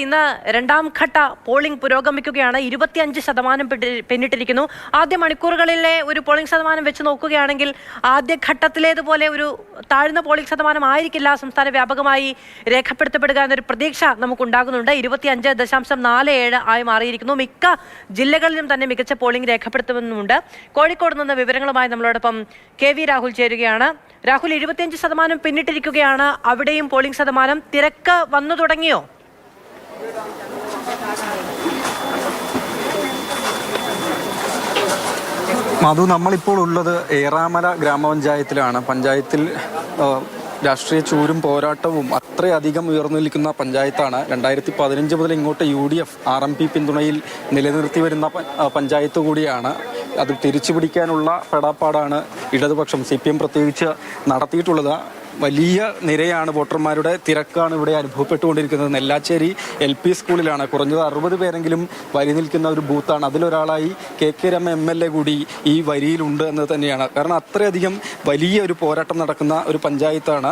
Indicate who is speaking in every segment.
Speaker 1: ഇന്ന് രണ്ടാം ഘട്ട പോളിംഗ് പുരോഗമിക്കുകയാണ്. 25% പിന്നിട്ടിരിക്കുന്നു. ആദ്യ മണിക്കൂറുകളിലെ ഒരു പോളിംഗ് ശതമാനം വെച്ച് നോക്കുകയാണെങ്കിൽ ആദ്യഘട്ടത്തിലേതുപോലെ ഒരു താഴ്ന്ന പോളിംഗ് ശതമാനം ആയിരിക്കില്ല സംസ്ഥാന വ്യാപകമായി രേഖപ്പെടുത്തപ്പെടുക എന്നൊരു പ്രതീക്ഷ നമുക്കുണ്ടാകുന്നുണ്ട്. 25.47 ആയി മാറിയിരിക്കുന്നു. മിക്ക ജില്ലകളിലും തന്നെ മികച്ച പോളിംഗ് രേഖപ്പെടുത്തുന്നുമുണ്ട്. കോഴിക്കോട് നിന്ന് വിവരങ്ങളുമായി നമ്മളോടൊപ്പം KV രാഹുൽ ചേരുകയാണ്. രാഹുൽ, 25% പിന്നിട്ടിരിക്കുകയാണ്. അവിടെയും പോളിംഗ് ശതമാനം തിരക്ക് വന്നു തുടങ്ങിയോ?
Speaker 2: മധു, നമ്മളിപ്പോൾ ഉള്ളത് ഏറാമല ഗ്രാമപഞ്ചായത്തിലാണ്. പഞ്ചായത്തിൽ രാഷ്ട്രീയ ചൂരും പോരാട്ടവും അത്രയധികം ഉയർന്നു നിൽക്കുന്ന പഞ്ചായത്താണ്. 2015 മുതൽ ഇങ്ങോട്ട് UDF RMP പിന്തുണയിൽ നിലനിർത്തി വരുന്ന പഞ്ചായത്ത് കൂടിയാണ്. അത് തിരിച്ചു പിടിക്കാനുള്ള പെടാപ്പാടാണ് ഇടതുപക്ഷം CPM പ്രത്യേകിച്ച് നടത്തിയിട്ടുള്ളത്. വലിയ നിരയാണ്, വോട്ടർമാരുടെ തിരക്കാണ് ഇവിടെ അനുഭവപ്പെട്ടുകൊണ്ടിരിക്കുന്നത്. നെല്ലാച്ചേരി LP സ്കൂളിലാണ്. കുറഞ്ഞത് 60 പേരെങ്കിലും വരി നിൽക്കുന്ന ഒരു ബൂത്താണ്. അതിലൊരാളായി KK രമ MLA കൂടി ഈ വരിയിലുണ്ട് എന്ന് തന്നെയാണ്. കാരണം അത്രയധികം വലിയ ഒരു പോരാട്ടം നടക്കുന്ന ഒരു പഞ്ചായത്താണ്.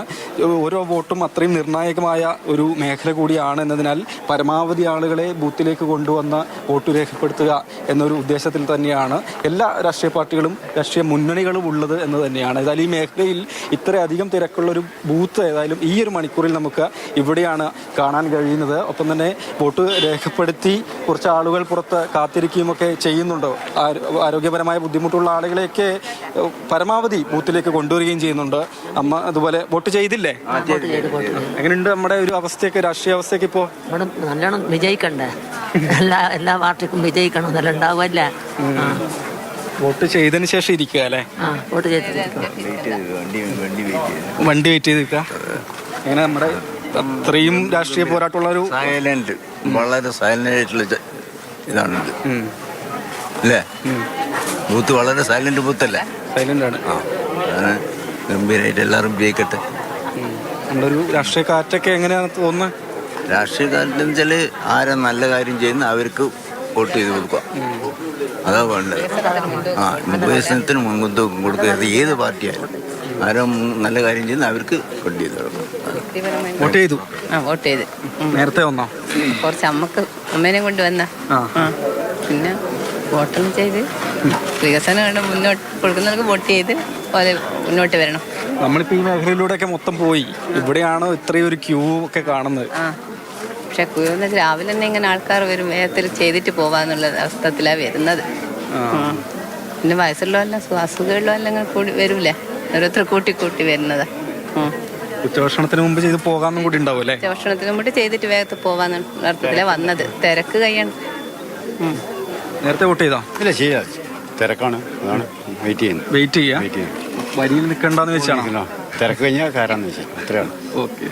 Speaker 2: ഓരോ വോട്ടും അത്രയും നിർണായകമായ ഒരു മേഖല കൂടിയാണ് എന്നതിനാൽ പരമാവധി ആളുകളെ ബൂത്തിലേക്ക് കൊണ്ടുവന്ന് വോട്ട് രേഖപ്പെടുത്തുക എന്നൊരു ഉദ്ദേശത്തിൽ തന്നെയാണ് എല്ലാ രാഷ്ട്രീയ പാർട്ടികളും രാഷ്ട്രീയ മുന്നണികളും ഉള്ളത് എന്ന് തന്നെയാണ്. ഏതായാലും ഈ മേഖലയിൽ ഇത്രയധികം തിരക്കുള്ള ഒരു ബൂത്ത് ഏതായാലും ഈ ഒരു മണിക്കൂറിൽ നമുക്ക് ഇവിടെയാണ് കാണാൻ കഴിയുന്നത്. ഒപ്പം തന്നെ വോട്ട് രേഖപ്പെടുത്തി കുറച്ച് ആളുകൾ പുറത്ത് കാത്തിരിക്കുകയുമൊക്കെ ചെയ്യുന്നുണ്ട്. ആരോഗ്യപരമായ ബുദ്ധിമുട്ടുള്ള ആളുകളെയൊക്കെ പരമാവധി ബൂത്തിലേക്ക് കൊണ്ടുവരികയും ചെയ്യുന്നുണ്ട്. അമ്മ അതുപോലെ വോട്ട് ചെയ്തില്ലേ? എങ്ങനെയുണ്ട് നമ്മുടെ ഒരു അവസ്ഥയൊക്കെ, രാഷ്ട്രീയ അവസ്ഥയൊക്കെ? ഇപ്പോൾ
Speaker 3: നല്ലോണം വിജയിക്കണ്ടേ, എല്ലാ പാർട്ടിക്കും വിജയിക്കണം, നല്ല ഉണ്ടാവുമല്ല.
Speaker 2: വോട്ട് ചെയ്തതിന് ശേഷം ഇരിക്കുക അല്ലേ?
Speaker 3: വോട്ട്
Speaker 2: വണ്ടി വെയിറ്റ് ചെയ്ത് നിൽക്കുക. അങ്ങനെ നമ്മുടെ അത്രയും രാഷ്ട്രീയ പോരാട്ടമുള്ള ഒരു
Speaker 4: സൈലന്റ്, വളരെ സൈലന്റ് ആയിട്ടുള്ള ഇതാണ് ഇത് അല്ലേ? ബൂത്ത് വളരെ സൈലന്റ് ബൂത്തല്ലേ?
Speaker 2: സൈലന്റ് ആണ്.
Speaker 4: ഗംഭീരമായിട്ട് എല്ലാവരും ജയിക്കട്ടെ.
Speaker 2: ഒരു രാഷ്ട്രീയ കാറ്റൊക്കെ എങ്ങനെയാണ് തോന്നുന്നത്?
Speaker 4: രാഷ്ട്രീയ കാറ്റെന്ന് വെച്ചാൽ ആരാ നല്ല കാര്യം ചെയ്യുന്ന അവർക്ക് വോട്ട് ചെയ്ത് കൊടുക്കുക, അതാ വേണ്ടത്. വികസനത്തിന് മുൻതൂക്കം കൊടുക്കുക. അത് ഏത് പാർട്ടിയായാലും ആരോ നല്ല കാര്യം ചെയ്യുന്ന അവർക്ക് വോട്ട് ചെയ്ത് കൊടുക്കുക.
Speaker 2: വോട്ട് ചെയ്തു?
Speaker 5: വോട്ട് ചെയ്ത്
Speaker 2: നേരത്തെ വന്നോ?
Speaker 5: കുറച്ച് അമ്മേനെ കൊണ്ട് വന്ന, പിന്നെ വോട്ടും ചെയ്ത് വികസനം മുന്നോട്ട് കൊടുക്കുന്നവർക്ക് വോട്ട് ചെയ്ത് മുന്നോട്ട് വരണം.
Speaker 2: നമ്മളിപ്പോ ഈ മേഖലയിലൂടെയൊക്കെ മൊത്തം പോയി. ഇവിടെയാണ് ഇത്രയും ഒരു ക്യൂ ഒക്കെ കാണുന്നത്.
Speaker 5: പക്ഷെ ക്യൂ രാവിലെ തന്നെ ഇങ്ങനെ ആൾക്കാർ വരും, വേഗത്തിൽ ചെയ്തിട്ട് പോവാന്നുള്ള അവസ്ഥത്തിലാണ് വരുന്നത്. പിന്നെ വയസ്സുള്ളവരെല്ലാം അസുഖമുള്ളവരെല്ലാം ഇങ്ങനെ കൂടി വരൂലേ, ഓരോരുത്തർ കൂട്ടി വരുന്നതാ.
Speaker 2: ഉച്ചഭക്ഷണത്തിന് മുമ്പ് ചെയ്ത് പോകാന്നും കൂടി ഉണ്ടാവും.
Speaker 5: ഉച്ചഭക്ഷണത്തിന് മുമ്പ് ചെയ്തിട്ട് വേഗത്തിൽ പോവാന്നുള്ള അർത്ഥത്തിലാണ് വന്നത്. തിരക്ക് കഴിയണം.
Speaker 2: നേരത്തെ വോട്ട് ചെയ്തോ?
Speaker 6: ഇല്ല, ചെയ്യാം. തിരക്കാണ്, അതാണ് വെയിറ്റ് ചെയ്യാം.
Speaker 2: വരിയിൽ നിൽക്കണ്ടെന്ന് വെച്ചാണോ?
Speaker 6: തിരക്ക് കഴിഞ്ഞാൽ കയറാന്ന് വെച്ചാൽ അത്രയാണ്.
Speaker 2: ഓക്കെ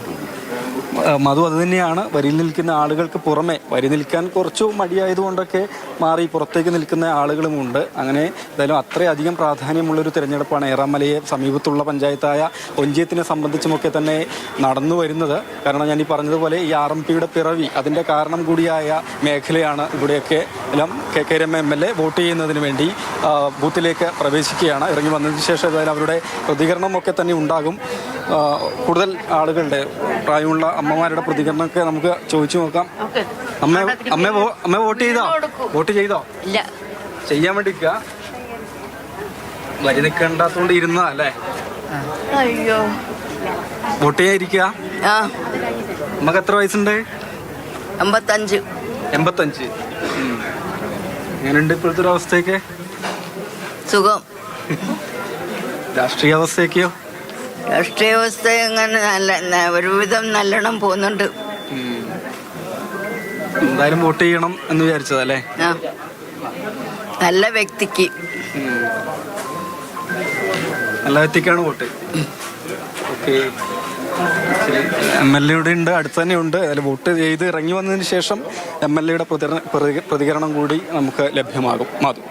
Speaker 2: മധു, അത് തന്നെയാണ്. വരിയിൽ നിൽക്കുന്ന ആളുകൾക്ക് പുറമെ വരി നിൽക്കാൻ കുറച്ചു മടിയായതുകൊണ്ടൊക്കെ മാറി പുറത്തേക്ക് നിൽക്കുന്ന ആളുകളുമുണ്ട്. അങ്ങനെ എന്തായാലും അത്രയധികം പ്രാധാന്യമുള്ളൊരു തിരഞ്ഞെടുപ്പാണ് ഏറാമലയെ സമീപത്തുള്ള പഞ്ചായത്തായ ഒഞ്ചിയത്തിനെ സംബന്ധിച്ചുമൊക്കെ തന്നെ നടന്നു വരുന്നത്. കാരണം ഞാൻ ഈ പറഞ്ഞതുപോലെ ഈ RMPയുടെ പിറവി അതിൻ്റെ കാരണം കൂടിയായ മേഖലയാണ്. ഇവിടെയൊക്കെ എല്ലാം KK രമ MLA വോട്ട് ചെയ്യുന്നതിന് വേണ്ടി ബൂത്തിലേക്ക് പ്രവേശിക്കുകയാണ്. ഇറങ്ങി വന്നതിന് ശേഷം ഏതായാലും അവരുടെ പ്രതികരണമൊക്കെ തന്നെ ഉണ്ടാകും. കൂടുതൽ ആളുകളുടെ പ്രായമുള്ള അമ്മമാരുടെ പ്രതികരണമൊക്കെ നമുക്ക് ചോദിച്ചു നോക്കാം. അമ്മ വോട്ട് ചെയ്തോ? വോട്ട് ചെയ്തോ?
Speaker 3: ഇല്ല,
Speaker 2: ചെയ്യാൻ വേണ്ടി വരി നിൽക്കണ്ടാത്തോണ്ട് ഇരുന്നതാ അല്ലേ?
Speaker 3: അയ്യോ,
Speaker 2: വോട്ട് ചെയ്യാതിരിക്കുക. നമുക്ക് എത്ര വയസ്സുണ്ട്?
Speaker 3: 85.
Speaker 2: 85. എങ്ങനെയുണ്ട് ഇപ്പോഴത്തെ ഒരു അവസ്ഥയൊക്കെ?
Speaker 3: സുഖം.
Speaker 2: രാഷ്ട്രീയ അവസ്ഥയൊക്കെയോ?
Speaker 3: രാഷ്ട്രീയ വ്യവസ്ഥ അങ്ങനെ ഒരുവിധം നല്ലോണം പോകുന്നുണ്ട്.
Speaker 2: എന്തായാലും വോട്ട് ചെയ്യണം എന്ന് വിചാരിച്ചതല്ലേ?
Speaker 3: നല്ല വ്യക്തിക്ക്,
Speaker 2: നല്ല വ്യക്തിക്കാണ് വോട്ട്. ഓക്കെ, MLA ഇവിടെ ഉണ്ട്, അടുത്ത് തന്നെ ഉണ്ട്. അതിൽ വോട്ട് ചെയ്ത് ഇറങ്ങി വന്നതിന് ശേഷം MLA യുടെ പ്രതികരണം കൂടി നമുക്ക് ലഭ്യമാകും. മാധു.